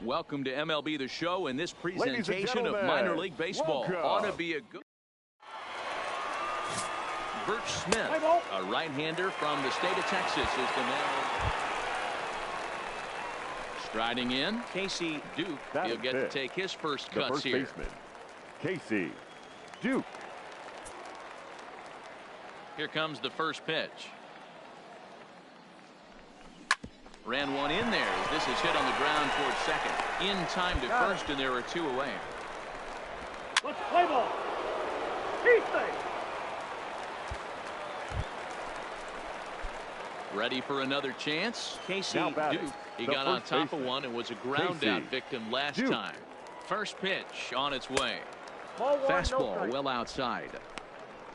Welcome to MLB The Show, and this presentation of minor league baseball ought to be a good. Birch Smith, a right-hander from the state of Texas, is the man. Striding in, Casey Duke. He'll get to take his first cuts here. Baseman, Casey Duke. Here comes the first pitch. Ran one in there as this is hit on the ground towards second. In time to first, and there are two away. Let's play ball. Ready for another chance. Casey Duke. He got on top of one and was a ground out victim last time. First pitch on its way. Fastball well outside.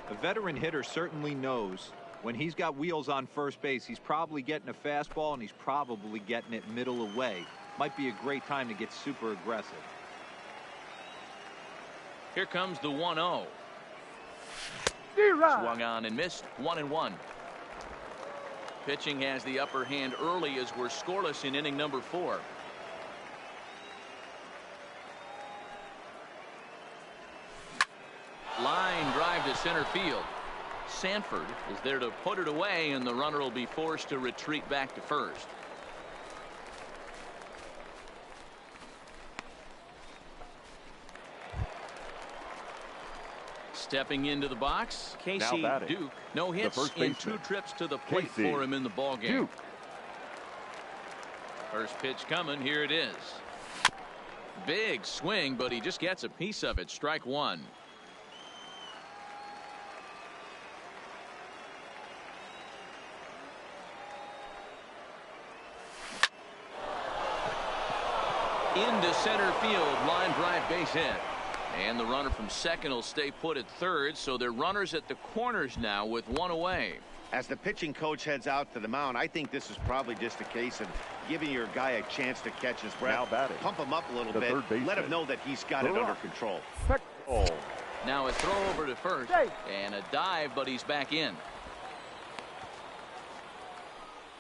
A veteran hitter certainly knows when he's got wheels on first base, he's probably getting a fastball and he's probably getting it middle away. Might be a great time to get super aggressive. Here comes the 1-0. Swung on and missed. 1-1. Pitching has the upper hand early as we're scoreless in inning number 4. Line drive to center field. Sanford is there to put it away, and the runner will be forced to retreat back to first. Stepping into the box, Casey Duke. No hits in 2 trips to the plate for him in the ball game. First pitch coming. Here it is. Big swing, but he just gets a piece of it. Strike one. Into center field, line drive, base hit. And the runner from second will stay put at third, so they're runners at the corners now with one away. As the pitching coach heads out to the mound, I think this is probably just a case of giving your guy a chance to catch his breath. Pump him up a little bit. Let him know that he's got it under control. Now a throw over to first and a dive, but he's back in.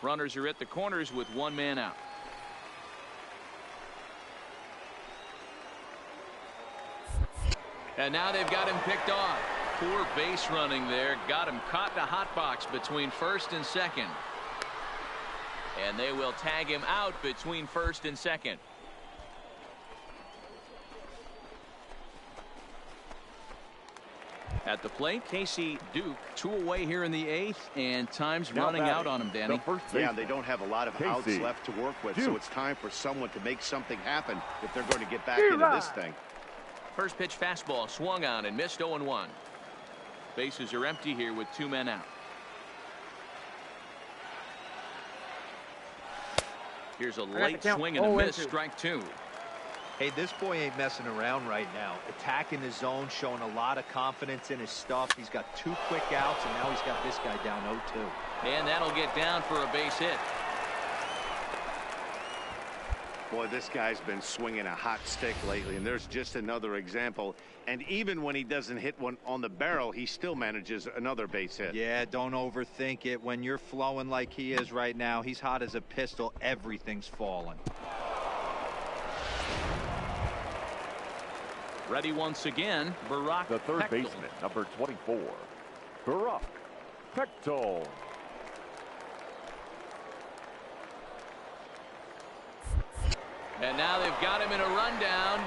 Runners are at the corners with one man out. And now they've got him picked off. Poor base running there. Got him caught in a hot box between first and second. And they will tag him out between first and second. At the plate, Casey Duke. 2 away here in the 8th, and time's running out on him, Danny. Yeah, they don't have a lot of outs left to work with, so it's time for someone to make something happen if they're going to get back into this thing. First pitch fastball swung on and missed. 0-1. Bases are empty here with 2 men out. Here's a late swing and a miss. Strike 2. Hey, this boy ain't messing around right now. Attacking the zone, showing a lot of confidence in his stuff. He's got 2 quick outs, and now he's got this guy down 0-2. And that'll get down for a base hit. Boy, this guy's been swinging a hot stick lately, and there's just another example. And even when he doesn't hit one on the barrel, he still manages another base hit. Yeah, don't overthink it. When you're flowing like he is right now, he's hot as a pistol. Everything's falling. Ready once again, Barack. The third baseman, number 24, Barack Pechtel. And now they've got him in a rundown.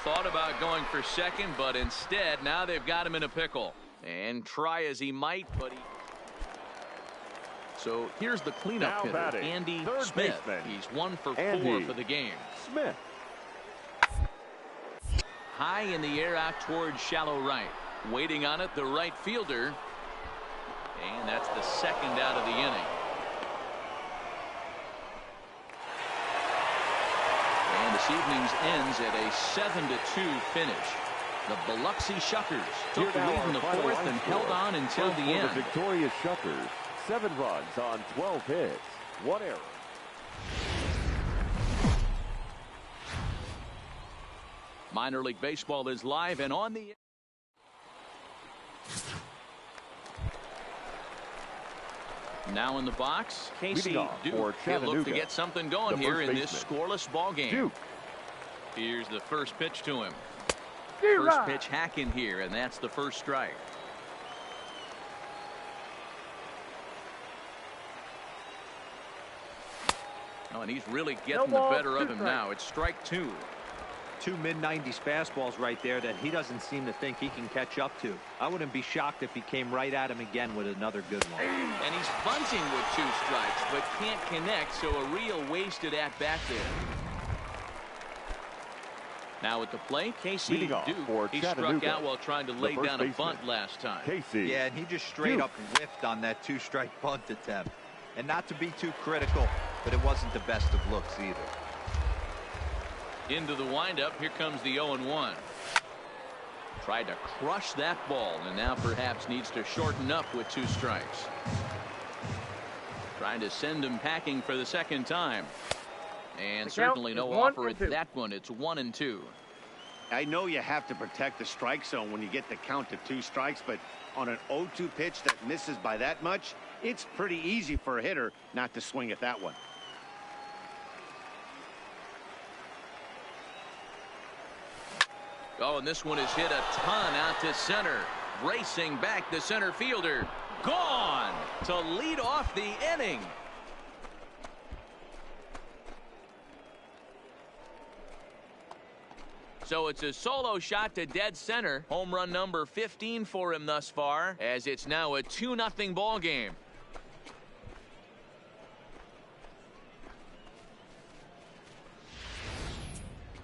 Thought about going for second, but instead now they've got him in a pickle. And try as he might, but he... So here's the cleanup hitter, Andy Smith. He's 1 for 4 for the game. Smith. High in the air out towards shallow right. Waiting on it, the right fielder. And that's the second out of the inning. And this evening's ends at a 7-2 finish. The Biloxi Shuckers took the lead in the 4th and held on until the end. The victorious Shuckers, 7 runs on 12 hits, 1 error. Minor League Baseball is live and on the Now in the box, Casey Duke. He'll look to get something going here in this scoreless ball game. Here's the first pitch to him. First pitch hacking here, and that's the first strike. Oh, and he's really getting the better of him now. It's strike two. Two mid-90s fastballs right there that he doesn't seem to think he can catch up to. I wouldn't be shocked if he came right at him again with another good one. And he's bunting with 2 strikes, but can't connect, so a real wasted at-bat there. Now at the plate, Casey Duke. He struck out while trying to lay down a bunt last time. Yeah, and he just straight up whiffed on that 2-strike bunt attempt. And not to be too critical, but it wasn't the best of looks either. Into the windup. Here comes the 0-1. Tried to crush that ball, and now perhaps needs to shorten up with 2 strikes. Trying to send him packing for the second time. And certainly no offer at that one. It's 1-2. I know you have to protect the strike zone when you get the count to 2 strikes, but on an 0-2 pitch that misses by that much, it's pretty easy for a hitter not to swing at that one. Oh, and this one is hit a ton out to center. Racing back the center fielder. Gone to lead off the inning. So it's a solo shot to dead center. Home run number 15 for him thus far, as it's now a 2-0 ball game.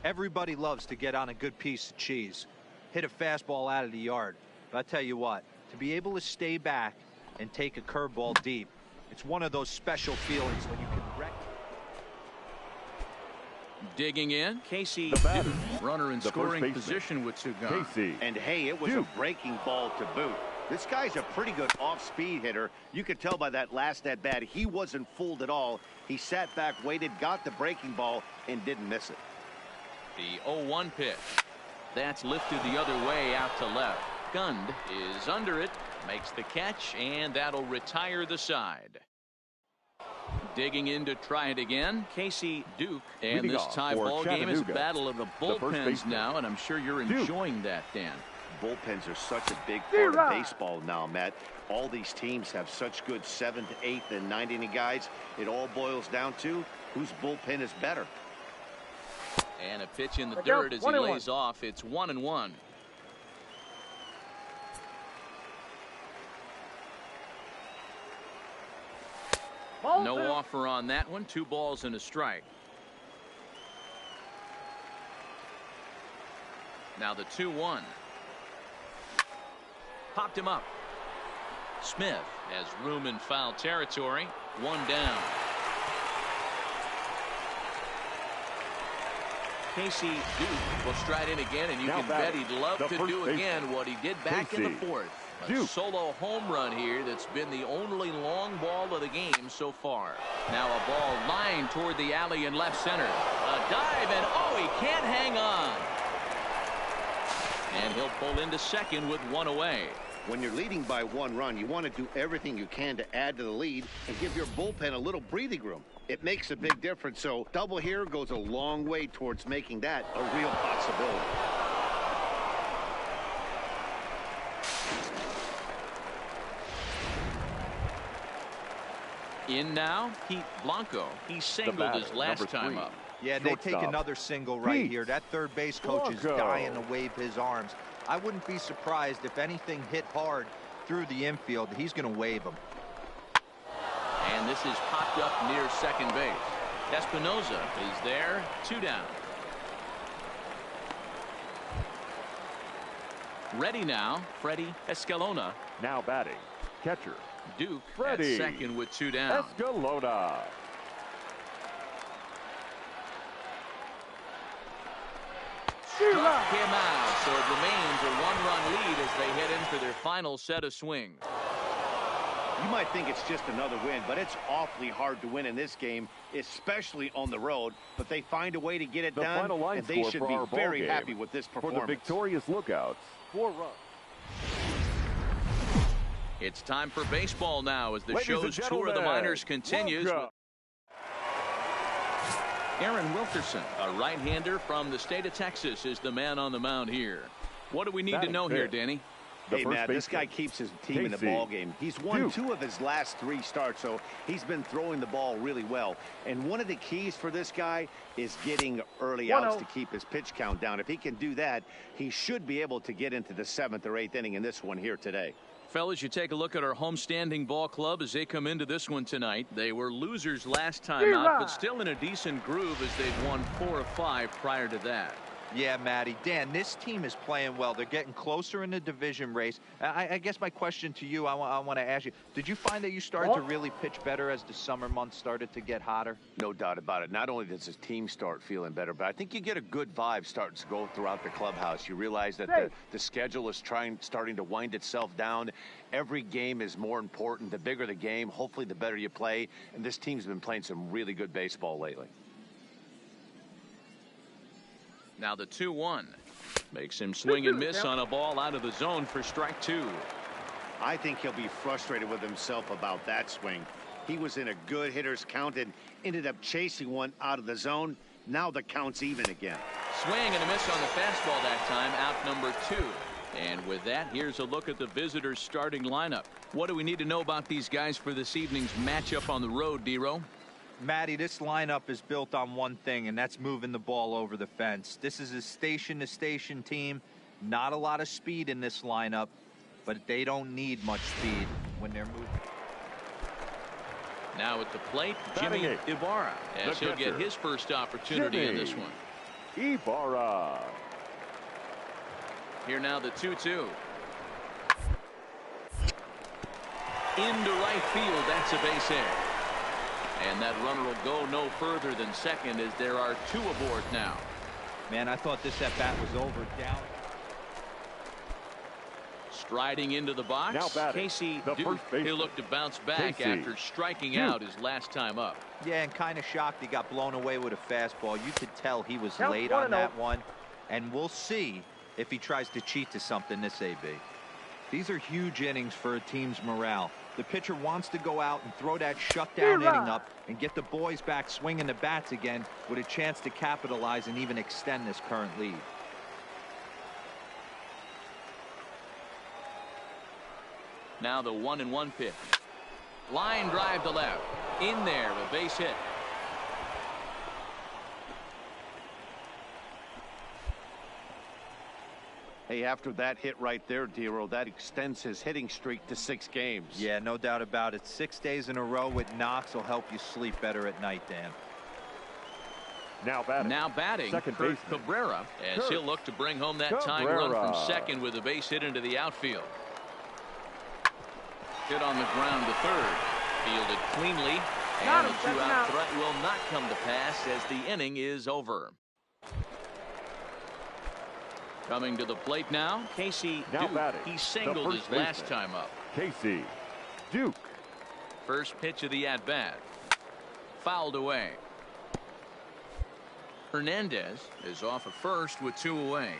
Everybody loves to get on a good piece of cheese, hit a fastball out of the yard. But I tell you what, to be able to stay back and take a curveball deep, it's one of those special feelings when you can wreck. Digging in, Casey Duke, runner in scoring position with 2 gone. And hey, it was a breaking ball to boot. This guy's a pretty good off-speed hitter. You could tell by that last at-bat he wasn't fooled at all. He sat back, waited, got the breaking ball, and didn't miss it. The 0-1 pitch. That's lifted the other way out to left. Gund is under it, makes the catch, and that'll retire the side. Digging in to try it again, Casey Duke. And this tie ball game is a battle of the bullpens now, and I'm sure you're enjoying that, Dan. Bullpens are such a big part of baseball now, Matt. All these teams have such good 7th, 8th, and 9th inning guys. It all boils down to whose bullpen is better. And a pitch in the dirt as he lays off. It's 1-1. No offer on that one. 2 balls and a strike. Now the 2-1. Popped him up. Smith has room in foul territory. 1 down. Casey Duke will stride in again, and you can bet he'd love to do again what he did back in the 4th. A solo home run here that's been the only long ball of the game so far. Now a ball lined toward the alley in left center. A dive, and oh, he can't hang on. And he'll pull into second with 1 away. When you're leading by 1 run, you want to do everything you can to add to the lead and give your bullpen a little breathing room. It makes a big difference, so double here goes a long way towards making that a real possibility. In now, Pete Blanco. He singled his last time up. Yeah, they take another single right here. That third base coach is dying to wave his arms. I wouldn't be surprised if anything hit hard through the infield. He's going to wave them. And this is popped up near second base. Espinoza is there. 2 down. Ready now, Freddie Escalona. Now batting, catcher Duke Freddie at second with 2 down. Escalona. Struck him out, so it remains a 1-run lead as they head in for their final set of swings. You might think it's just another win, but it's awfully hard to win in this game, especially on the road. But they find a way to get it done, and they should be very happy with this performance. For the victorious Lookouts, 4 runs. It's time for baseball now as the Ladies and show's tour of the gentlemen, minors continues. welcome. Aaron Wilkerson, a right-hander from the state of Texas, is the man on the mound here. What do we need to know here, Danny? Hey, Matt, this guy keeps his team in the ball game. He's won 2 of his last 3 starts, so he's been throwing the ball really well. And one of the keys for this guy is getting early outs to keep his pitch count down. If he can do that, he should be able to get into the 7th or 8th inning in this one here today. Fellas, you take a look at our homestanding ball club as they come into this one tonight. They were losers last time out, but still in a decent groove as they've won 4 of 5 prior to that. Yeah, Matty. Dan, this team is playing well. They're getting closer in the division race. I guess my question to you, I want to ask you, did you find that you started to really pitch better as the summer months started to get hotter? No doubt about it. Not only does his team start feeling better, but I think you get a good vibe starting to go throughout the clubhouse. You realize that the schedule is starting to wind itself down. Every game is more important. The bigger the game, hopefully the better you play. And this team's been playing some really good baseball lately. Now the 2-1 makes him swing and miss on a ball out of the zone for strike 2. I think he'll be frustrated with himself about that swing. He was in a good hitter's count and ended up chasing one out of the zone. Now the count's even again. Swing and a miss on the fastball that time, out number 2. And with that, here's a look at the visitors' starting lineup. What do we need to know about these guys for this evening's matchup on the road, D-Row? Matty, this lineup is built on one thing, and that's moving the ball over the fence. This is a station-to-station team. Not a lot of speed in this lineup, but they don't need much speed when they're moving. Now at the plate, Jimmy Ibarra, as he'll get his first opportunity in this one. Ibarra. Here now the 2-2. Into right field, that's a base hit. And that runner will go no further than second as there are 2 aboard now. Man, I thought this at-bat was over. Down. Striding into the box, Now batting, Casey the Duke. first baseman. He'll look to bounce back Casey after striking Duke. out his last time up. Yeah, and kind of shocked he got blown away with a fastball. You could tell he was Count late 1-0. on that one. And we'll see if he tries to cheat to something this AB. These are huge innings for a team's morale. The pitcher wants to go out and throw that shutdown inning up and get the boys back swinging the bats again with a chance to capitalize and even extend this current lead. Now the 1-1 pitch. Line drive to left. In there, a base hit. Hey, after that hit right there, D-Row, that extends his hitting streak to 6 games. Yeah, no doubt about it. 6 days in a row with knocks will help you sleep better at night, Dan. Now batting, Kurt baseman. Cabrera, as he'll look to bring home that tying Cabrera. run from second with a base hit into the outfield. Hit on the ground to third. Fielded cleanly. And the 2-out threat will not come to pass as the inning is over. Coming to the plate now, Casey Now Duke. batting, He the singled his first last baseman. time up. Casey Duke. First pitch of the at-bat. Fouled away. Hernandez is off at first with 2 away.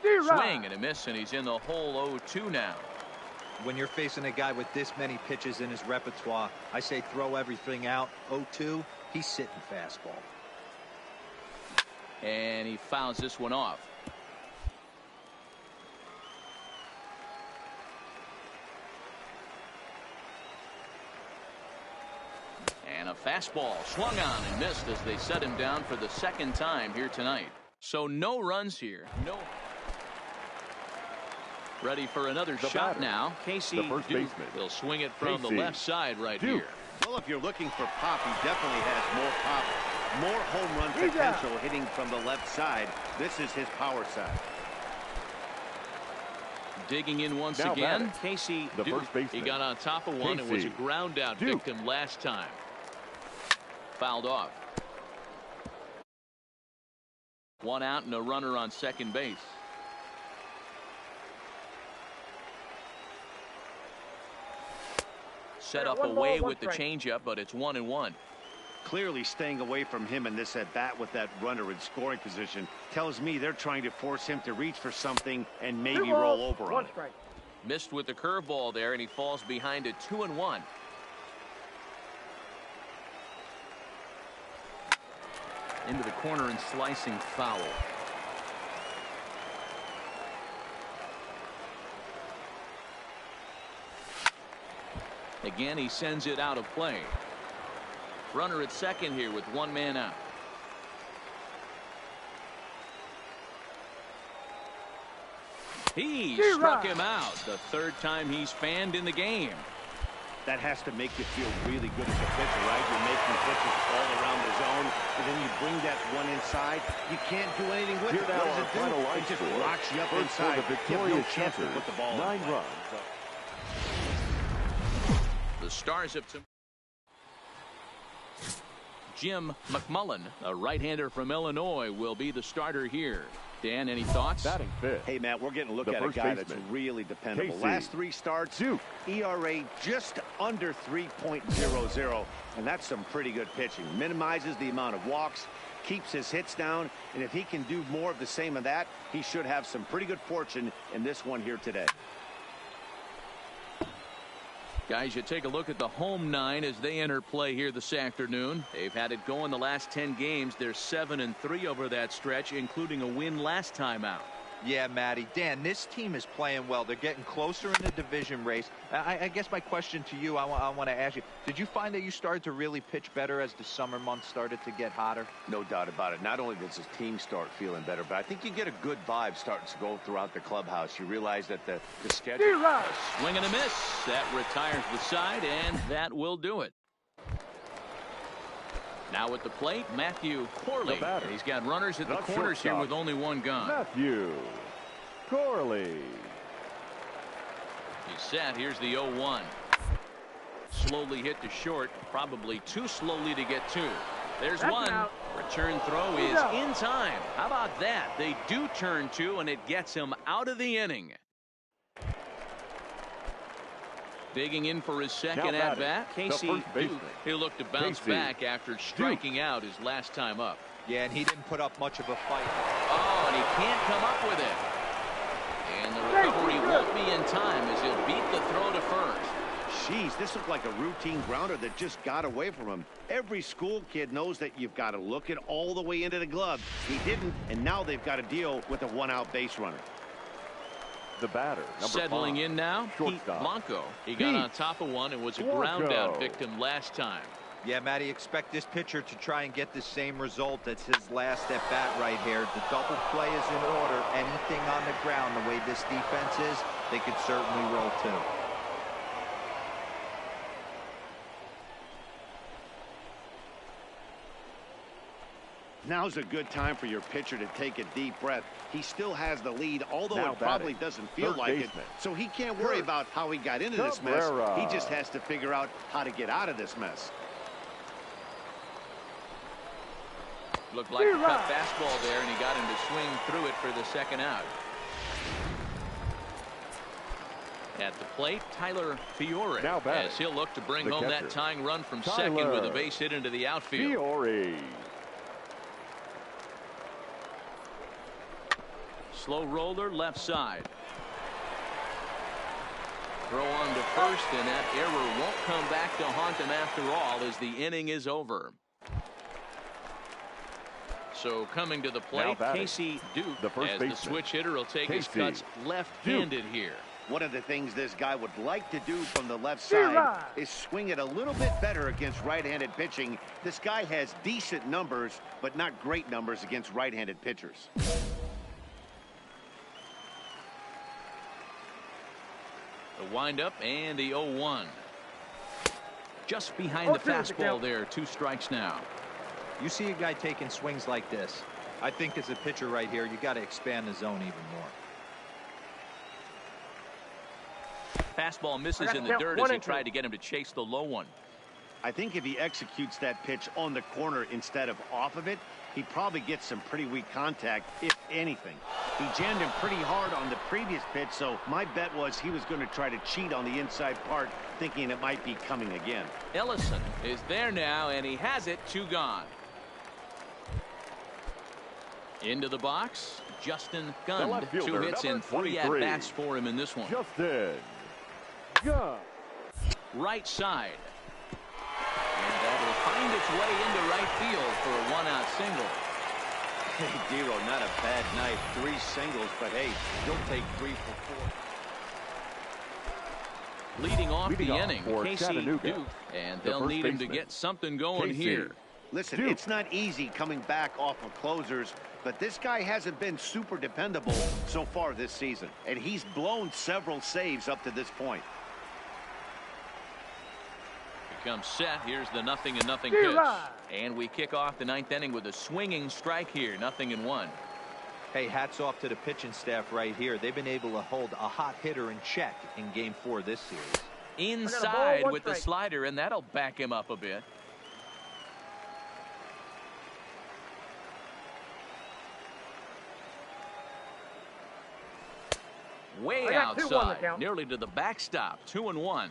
Swing and a miss, and he's in the hole 0-2 now. When you're facing a guy with this many pitches in his repertoire, I say throw everything out. 0-2, he's sitting fastball. And he fouls this one off. And a fastball swung on and missed as they set him down for the 2nd time here tonight. So no runs here. No. Ready for another shot batter, now. Casey the first Duke baseman. will swing it from the Casey left side right Duke. here. Well, if you're looking for pop, he definitely has more pop, more home run potential hitting from the left side. This is his power side. Digging in once Now again, batting, Casey the Duke. first baseman. He got on top of one and was a Casey ground out Duke. victim last time. Fouled off. 1 out and a runner on second base. Set up away with the changeup, but it's 1-1. Clearly staying away from him in this at-bat with that runner in scoring position tells me they're trying to force him to reach for something and maybe roll over on it. Missed with the curveball there, and he falls behind it 2-1. Into the corner and slicing foul. Again, he sends it out of play. Runner at second here with one man out. He struck him out. The third time he's fanned in the game. That has to make you feel really good as a pitcher, right? You're making pitches all around the zone, and then you bring that one inside. You can't do anything with it. What does it do? It just rocks you up inside. You have no chance to put the ball 9 in. runs. The Stars up to Jim McMullen, a right-hander from Illinois, will be the starter here. Dan, any thoughts? Batting fifth. Hey, Matt, we're getting a look at a guy that's really dependable. Last 3 starts, ERA just under 3.00, and that's some pretty good pitching. Minimizes the amount of walks, keeps his hits down, and if he can do more of the same of that, he should have some pretty good fortune in this one here today. Guys, you take a look at the home 9 as they enter play here this afternoon. They've had it going the last 10 games. They're 7-3 over that stretch, including a win last time out. Yeah, Matty. Dan, this team is playing well. They're getting closer in the division race. I guess my question to you, I want to ask you, did you find that you started to really pitch better as the summer months started to get hotter? No doubt about it. Not only does his team start feeling better, but I think you get a good vibe starting to go throughout the clubhouse. You realize that the schedule... A swing and a miss. That retires the side, and that will do it. Now at the plate, Matthew Corley. He's got runners at the corners here with only one gun. Matthew Corley. He's set. Here's the 0-1. Slowly hit to short. Probably too slowly to get 2. There's one. Return throw is in time. How about that? They do turn 2, and it gets him out of the inning. Digging in for his second at-bat, Casey Duke. He'll look to bounce back after striking out his last time up. Yeah, and he didn't put up much of a fight. Oh, and he can't come up with it. And the recovery won't be in time as he'll beat the throw to first. Jeez, this looked like a routine grounder that just got away from him. Every school kid knows that you've got to look it all the way into the glove. He didn't, and now they've got to deal with a 1-out base runner. The batter, settling 5. In now, Pete Blanco. He got on top of one and was a ground-out victim last time. Yeah, Matty, expect this pitcher to try and get the same result as his last at-bat right here. The double play is in order. Anything on the ground, the way this defense is, they could certainly roll too. Now's a good time for your pitcher to take a deep breath. He still has the lead, although it probably doesn't feel like it. So he can't worry about how he got into this mess. He just has to figure out how to get out of this mess. Looked like a cut fastball there, and he got him to swing through it for the second out. At the plate, Tyler Fiore, as he'll look to bring home that tying run from second with a base hit into the outfield. Fiore. Slow roller left side. Throw on to first, and that error won't come back to haunt him after all as the inning is over. So coming to the plate, Casey Duke, as the switch hitter, will take his cuts left-handed here. One of the things this guy would like to do from the left side is swing it a little bit better against right-handed pitching. This guy has decent numbers, but not great numbers against right-handed pitchers. The windup and the 0-1. Just behind the fastball there. 2 strikes now. You see a guy taking swings like this. I think as a pitcher right here, you got to expand the zone even more. Fastball misses in the dirt as he tried to get him to chase the low one. I think if he executes that pitch on the corner instead of off of it, he probably gets some pretty weak contact, if anything. He jammed him pretty hard on the previous pitch, so my bet was he was going to try to cheat on the inside part, thinking it might be coming again. Ellison is there now, and he has it. 2 gone. Into the box, Justin Gund. 2 hits and 3 at-bats for him in this one. Justin Gund. Right side. And that will find its way into right field for a 1-out single. Hey, Dero, not a bad night. 3 singles, but hey, you'll take 3 for 4. Leading off the inning, Casey Duke, and they'll need him to get something going here. Listen, it's not easy coming back off of closers, but this guy hasn't been super dependable so far this season, and he's blown several saves up to this point. Comes set. Here's the 0-0 pitch. And we kick off the 9th inning with a swinging strike here. 0-1. Hey, hats off to the pitching staff right here. They've been able to hold a hot hitter in check in Game 4 this series. Inside with the slider, and that'll back him up a bit. Way outside, nearly to the backstop. 2-1.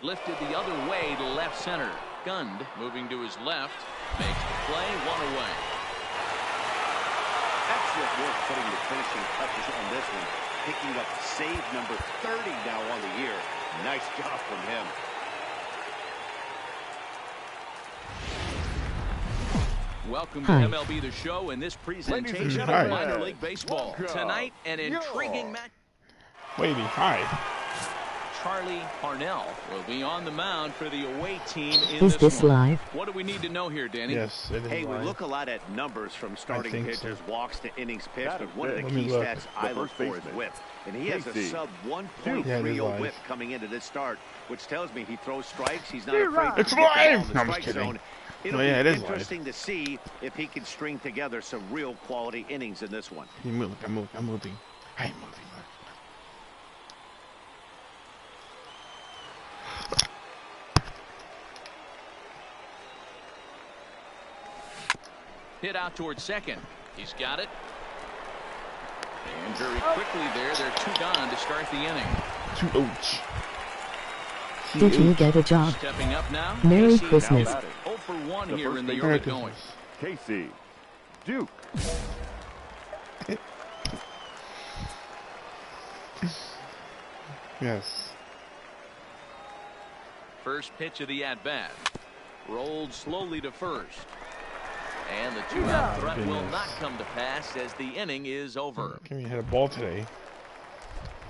Lifted the other way to left center. Gund moving to his left. Makes the play. 1 away. Excellent work putting the finishing touches on this one. Picking up save number 30 now on the year. Nice job from him. Welcome to MLB The Show and this presentation of minor league baseball. Tonight, an intriguing match. Lady, hi. Charlie Parnell will be on the mound for the away team in Is this one. live? What do we need to know here, Danny? Yes, it is Hey, we live. look a lot at numbers from starting pitchers, walks to innings pitched, but one of the Let me key look. stats I look for is whip. And he has a sub 1.30 whip coming into this start, which tells me he throws strikes. He's not afraid to It's get the ball in live! the No, I'm just strike kidding. zone. It'll Yeah, it be is live. interesting to see if he can string together some real quality innings in this one. I'm moving. I'm moving. I'm moving. Hit out towards second. He's got it. And very quickly there, they're 2 gone to start the inning. 2 ouch. Did you get a job? Stepping up now. Merry Casey Christmas. 0 for 1 here in the Merry early going. Casey Duke. Yes. First pitch of the at-bat. Rolled slowly to first. And the 2-out threat will not come to pass as the inning is over. Give me hit a ball today.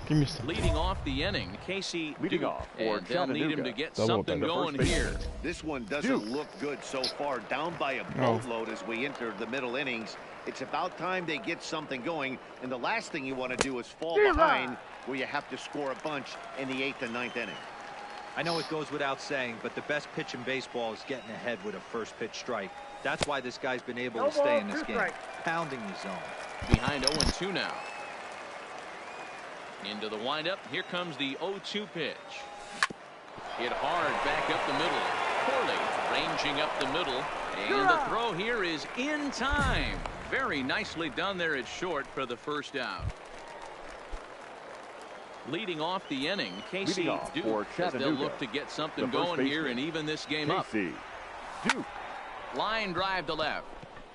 Give me some. Leading off the inning, Casey Leading Duke, off for and they'll need him to get something going here. This one doesn't look good so far, down by a boatload as we enter the middle innings. It's about time they get something going, and the last thing you want to do is fall behind where you have to score a bunch in the 8th and 9th inning. I know it goes without saying, but the best pitch in baseball is getting ahead with a first pitch strike. That's why this guy's been able to stay in this game, pounding the zone. Behind 0-2 now. Into the windup. Here comes the 0-2 pitch. Hit hard back up the middle. Corley ranging up the middle. And the throw here is in time. Very nicely done there at short for the first out. Leading off the inning, Casey Duke, as they'll look to get something going here and even this game up. Casey Duke. Line drive to left.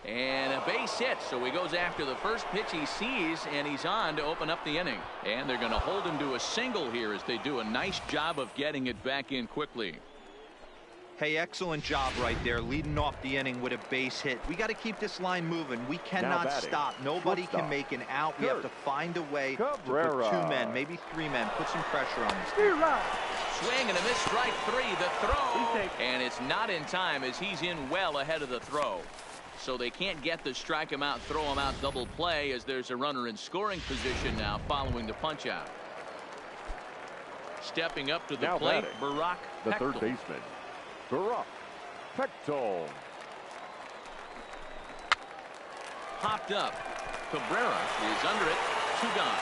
And a base hit, so he goes after the first pitch he sees, and he's on to open up the inning. And they're going to hold him to a single here as they do a nice job of getting it back in quickly. Hey, excellent job right there, leading off the inning with a base hit. We got to keep this line moving. We cannot stop. Nobody can make an out. We have to find a way to put 2 men, maybe 3 men, put some pressure on this team. Swing and a miss, strike 3. The throw, and it's not in time as he's in well ahead of the throw. So they can't get the strike him out, throw him out double play as there's a runner in scoring position now following the punch out. Stepping up to the plate, Barack The Pechtel. third baseman, Barack Pechtel. popped up. Cabrera is under it. 2 gone.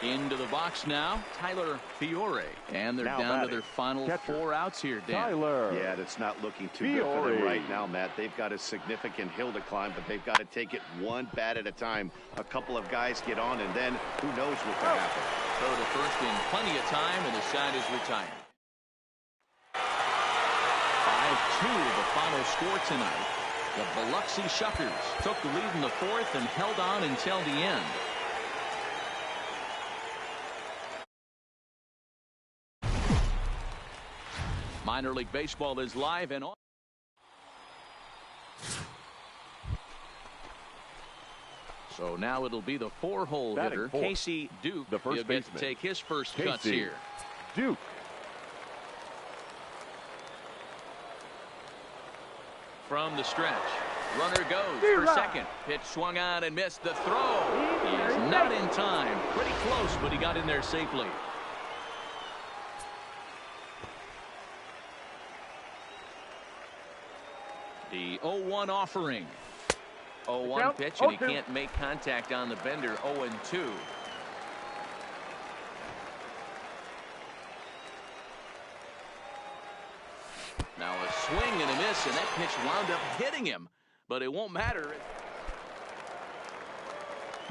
Into the box now, Tyler Fiore. And they're Now down to batting. their final Catcher. 4 outs here, Dan. Tyler. Yeah, it's not looking too good for them right now, Matt. They've got a significant hill to climb, but they've got to take it one bat at a time. A couple of guys get on, and then who knows what could happen. Throw to first in plenty of time, and the side is retired. 5-2 the final score tonight. The Biloxi Shuckers took the lead in the 4th and held on until the end. Minor League Baseball is live and on. So now it'll be the 4-hole hitter, Fourth. Casey Duke. The first He'll get to baseman. take his first Casey cuts here. Duke. From the stretch. Runner goes for second. Pitch swung on and missed. The throw. He is not in time. Pretty close, but he got in there safely. The 0-1 offering. 0-1 pitch, and he can't make contact on the bender. 0-2. Now a swing and a miss, and that pitch wound up hitting him, but it won't matter.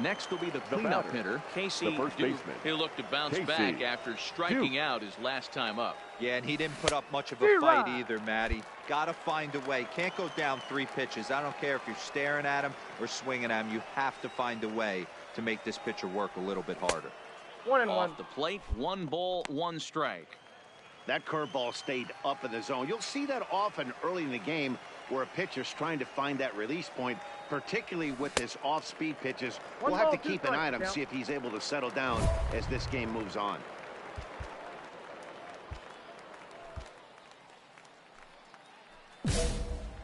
Next will be the cleanup hitter, Casey The first Duke. baseman. He'll look to bounce Casey back after striking Duke. out his last time up. Yeah, and he didn't put up much of a fight either, Matty. Got to find a way. Can't go down 3 pitches. I don't care if you're staring at him or swinging at him. You have to find a way to make this pitcher work a little bit harder. 1-1. Off the plate, 1 ball, 1 strike. That curveball stayed up in the zone. You'll see that often early in the game where a pitcher's trying to find that release point, particularly with his off-speed pitches. We'll have to keep an eye on him, see if he's able to settle down as this game moves on.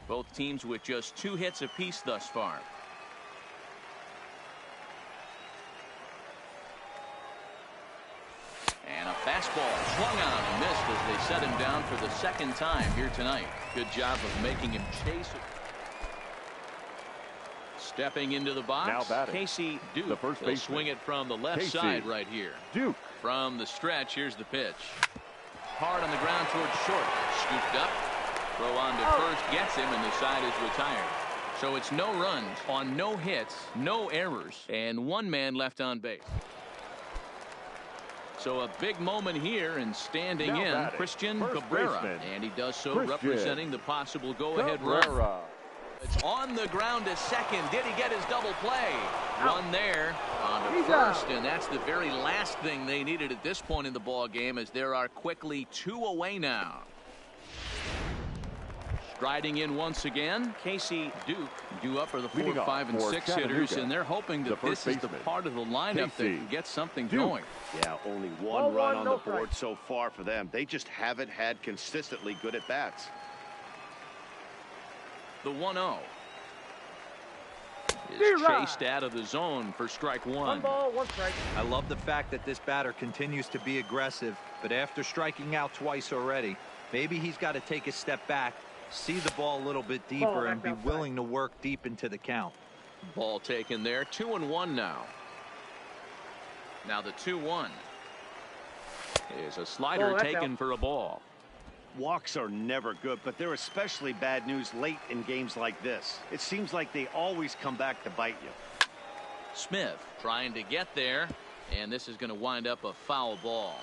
Both teams with just 2 hits apiece thus far. And a fastball swung on and missed as they set him down for the 2nd time here tonight. Good job of making him chase it. Stepping into the box, Now batting. Casey Duke. The first He'll baseman. swing it from the left Casey side right here. Duke. From the stretch, here's the pitch. Hard on the ground towards short. Scooped up. Throw on to first gets him, and the side is retired. So it's no runs on no hits, no errors, and 1 man left on base. So a big moment here, and standing Now in batting. Christian First Cabrera, baseman. and he does so Christian representing the possible go-ahead run. Cabrera. It's on the ground to second. Did he get his double play? One there on to He's first, out. and that's the very last thing they needed at this point in the ball game, as there are quickly 2 away now. Striding in once again, Casey Duke, due up for the 4, Leading off 5, and for 6 hitters, Chattanooga, and they're hoping the that first this is the baseman, part of the lineup that Casey can get something Duke. going. Yeah, only 1 Ball run one, on no the board strike. so far for them. They just haven't had consistently good at-bats. The 1-0 is chased out of the zone for strike 1. 1 ball, 1 strike. I love the fact that this batter continues to be aggressive, but after striking out twice already, maybe he's got to take a step back, see the ball a little bit deeper, and be outside. willing to work deep into the count. Ball taken there. 2-1 now. Now the 2-1 is a slider that's taken out. for a ball. Walks are never good, but they're especially bad news late in games like this. It seems like they always come back to bite you. Smith trying to get there, and this is going to wind up a foul ball.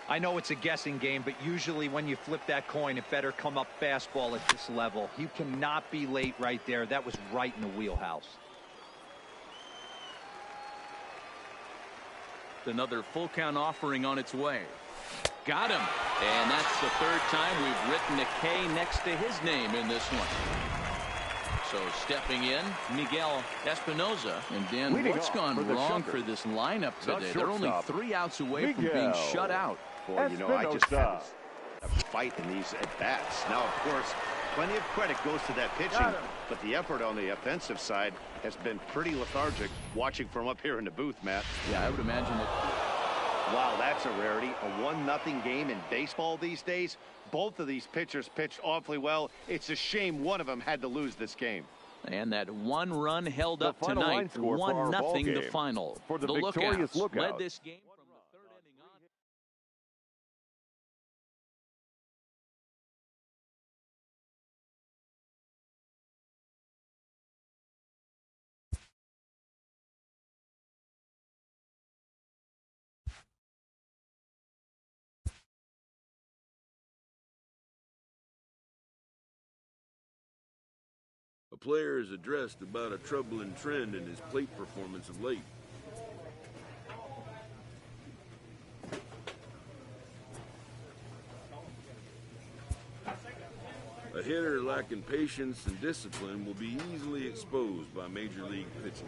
I know it's a guessing game, but usually when you flip that coin, it better come up fastball at this level. You cannot be late right there. That was right in the wheelhouse. Another full count offering on its way. Got him. And that's the 3rd time we've written a K next to his name in this one. So stepping in, Miguel Espinoza. And Dan, Leading what's off gone for the wrong Shuckers, for this lineup the today? They're only shortstop, 3 outs away from being Miguel shut out. Boy, you know, I just Espinosa. have a fight in these at-bats. Now, of course, plenty of credit goes to that pitching, Got him. but the effort on the offensive side has been pretty lethargic watching from up here in the booth, Matt. Yeah, I would imagine that. Wow, that's a rarity. A 1-0 game in baseball these days. Both of these pitchers pitched awfully well. It's a shame one of them had to lose this game. And that one run held up The final line tonight, score for our 1-0 the ballgame. final. For the Lookouts victorious led Lookout. this game from the third inning on. A player is addressed about a troubling trend in his plate performance of late. A hitter lacking patience and discipline will be easily exposed by major league pitching.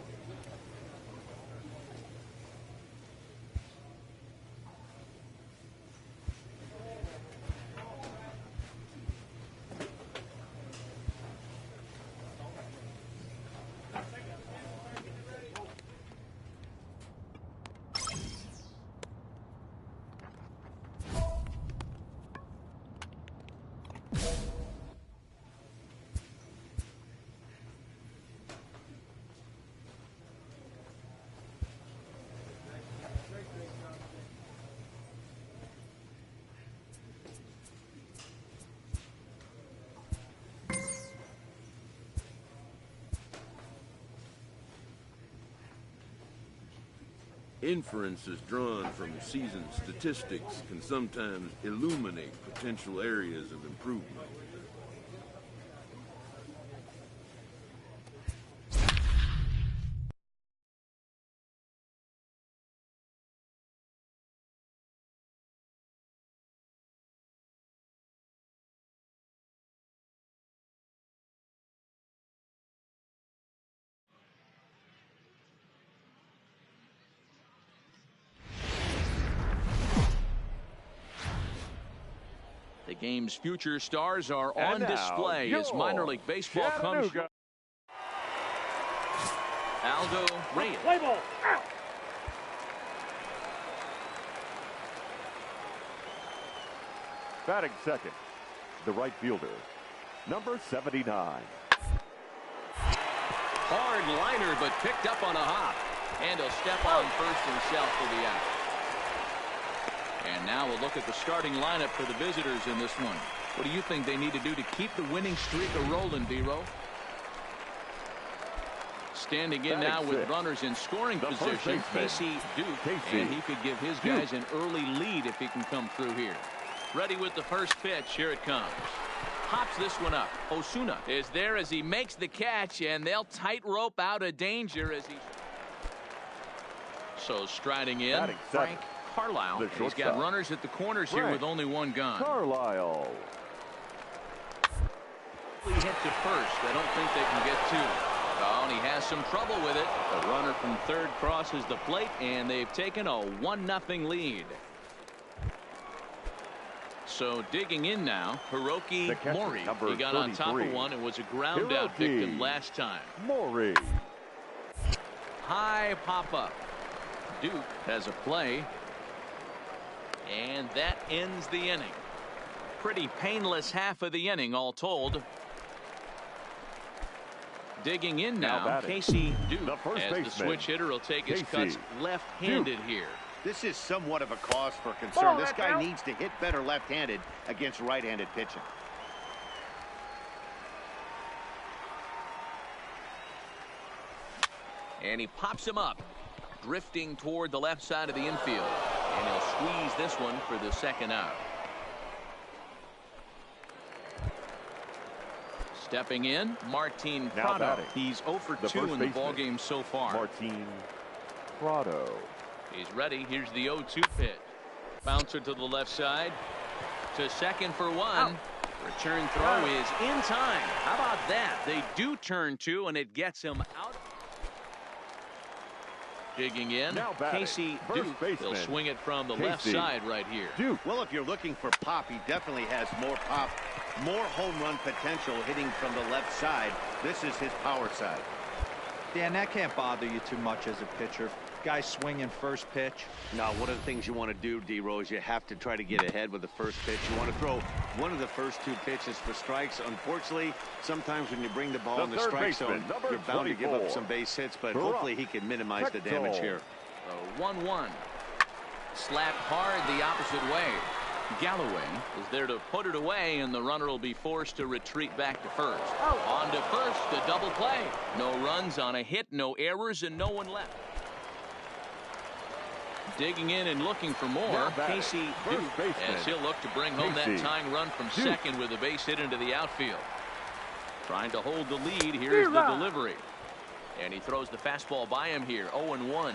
Inferences drawn from season statistics can sometimes illuminate potential areas of improvement. The game's future stars are on And now, display as minor league baseball comes. Chattanooga. Aldo Reyes. Play ball. Out. Batting second, the right fielder, number 79. Hard liner, but picked up on a hop. And he'll step on first himself for the out. And now we'll look at the starting lineup for the visitors in this one. What do you think they need to do to keep the winning streak a-rolling, D-Row? Standing in now with runners in scoring position, Casey Duke. And he could give his guys an early lead if he can come through here. Ready with the first pitch. Here it comes. Pops this one up. Osuna is there as he makes the catch, and they'll tightrope out of danger as he... So striding in, Frank Carlisle. He's got runners at the corners here with only one gun. Carlisle. He hit to first. I don't think they can get two. Oh, and he has some trouble with it. The runner from third crosses the plate, and they've taken a 1-0 lead. So digging in now, Hiroki Mori. He got on top of one and was a ground out victim last time. Mori. High pop up. Duke has a play. And that ends the inning. Pretty painless half of the inning all told. Digging in now, Casey Duke, as the switch hitter will take his cuts left-handed here. This is somewhat of a cause for concern. This guy needs to hit better left-handed against right-handed pitching. And he pops him up, drifting toward the left side of the infield. And he'll squeeze this one for the second out. Stepping in, Martin Prado. He's 0 for 2 in the ballgame so far. Martin Prado. He's ready. Here's the 0-2 pitch. Bouncer to the left side. To second for one. Return throw is in time. How about that? They do turn two, and it gets him out. Digging in, Casey Duke. They'll swing it from the left side right here. Duke. Well, if you're looking for pop, he definitely has more pop, more home run potential hitting from the left side. This is his power side. Dan, that can't bother you too much as a pitcher. guy swinging first pitch? Now, one of the things you want to do, D-Rose, you have to try to get ahead with the first pitch. You want to throw one of the first two pitches for strikes. Unfortunately, sometimes when you bring the ball in the strike zone, you're bound to give up some base hits, but hopefully he can minimize the damage here. 1-1. Slapped hard the opposite way. Galloway is there to put it away, and the runner will be forced to retreat back to first. On to first, a double play. No runs on a hit, no errors, and no one left. Digging in and looking for more, Casey Duke, as he'll look to bring home that tying run from second with a base hit into the outfield. Trying to hold the lead. Here's the delivery. And he throws the fastball by him here, 0-1.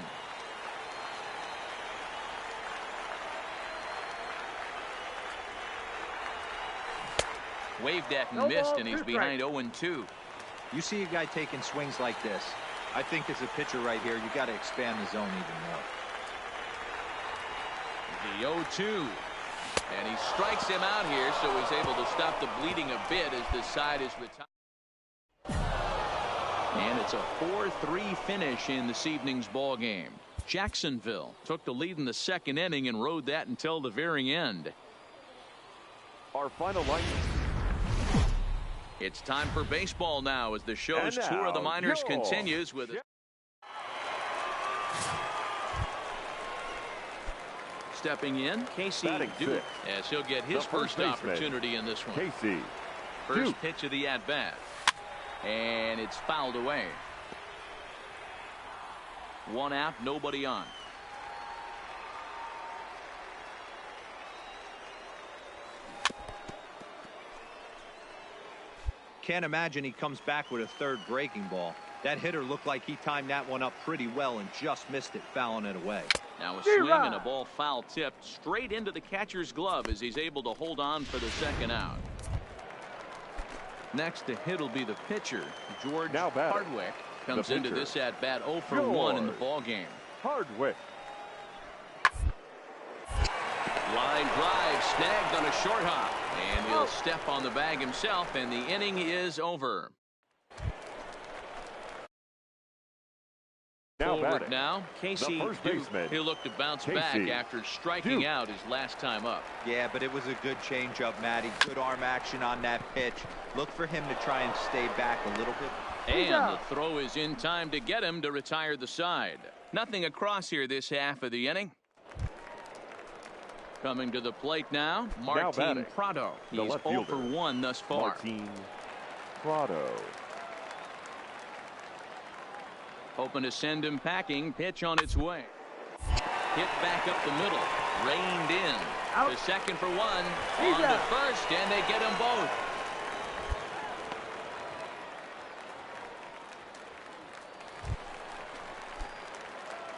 Waved at and missed, and he's behind 0-2. You see a guy taking swings like this. I think as a pitcher right here, you got to expand the zone even more. The 0-2. And he strikes him out here, so he's able to stop the bleeding a bit as the side is retired. And it's a 4-3 finish in this evening's ball game. Jacksonville took the lead in the second inning and rode that until the very end. Our final line. It's time for baseball now as the show's tour of the minors continues with stepping in, Casey Duke, as he'll get his first opportunity in this one. Casey First pitch of the at-bat. And it's fouled away. 1 out, nobody on. Can't imagine he comes back with a third breaking ball. That hitter looked like he timed that one up pretty well and just missed it, fouling it away. Now a swing and a ball foul tipped straight into the catcher's glove as he's able to hold on for the second out. Next to hit will be the pitcher, George Hardwick. Comes into this at bat 0 for 1 in the ball game. Hardwick. Line drive snagged on a short hop, and he'll step on the bag himself, and the inning is over. Forward now, Casey Duke. He'll look to bounce back after striking out his last time up. Yeah, but it was a good changeup, Matty. Good arm action on that pitch. Look for him to try and stay back a little bit. And the throw is in time to get him to retire the side. Nothing across here this half of the inning. Coming to the plate now, Martin Prado. He's 0 for 1 thus far. Martin Prado. Hoping to send him packing. Pitch on its way. Hit back up the middle. Reined in. To second for 1. On to first, and they get them both.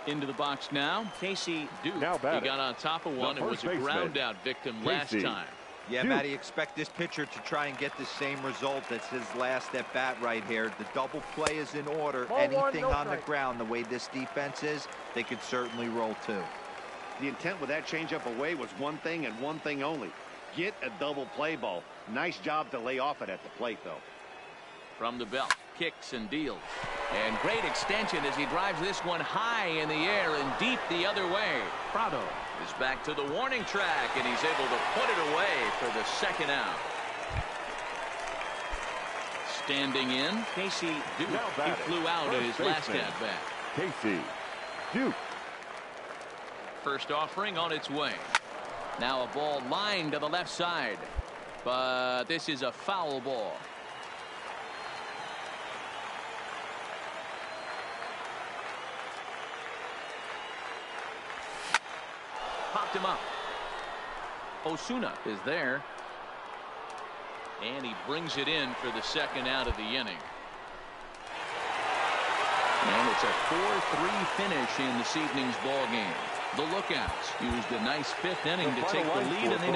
Into the box now, Casey Duke. He got on top of one and was a ground out victim last time. Yeah, Matty, expect this pitcher to try and get the same result. That's his last at bat right here. The double play is in order. Anything on the ground, the way this defense is, they could certainly roll too. The intent with that changeup away was one thing and one thing only. Get a double play ball. Nice job to lay off it at the plate, though. From the belt, kicks and deals. And great extension as he drives this one high in the air and deep the other way. Prado is back to the warning track, and he's able to put it away for the second out. Standing in, Casey Duke. He flew out at his last at-bat. Casey Duke. First offering on its way. Now a ball lined to the left side. But this is a foul ball. Popped him up. Osuna is there. And he brings it in for the second out of the inning. And it's a 4-3 finish in this evening's ball game. The Lookouts used a nice fifth inning to take the lead, and they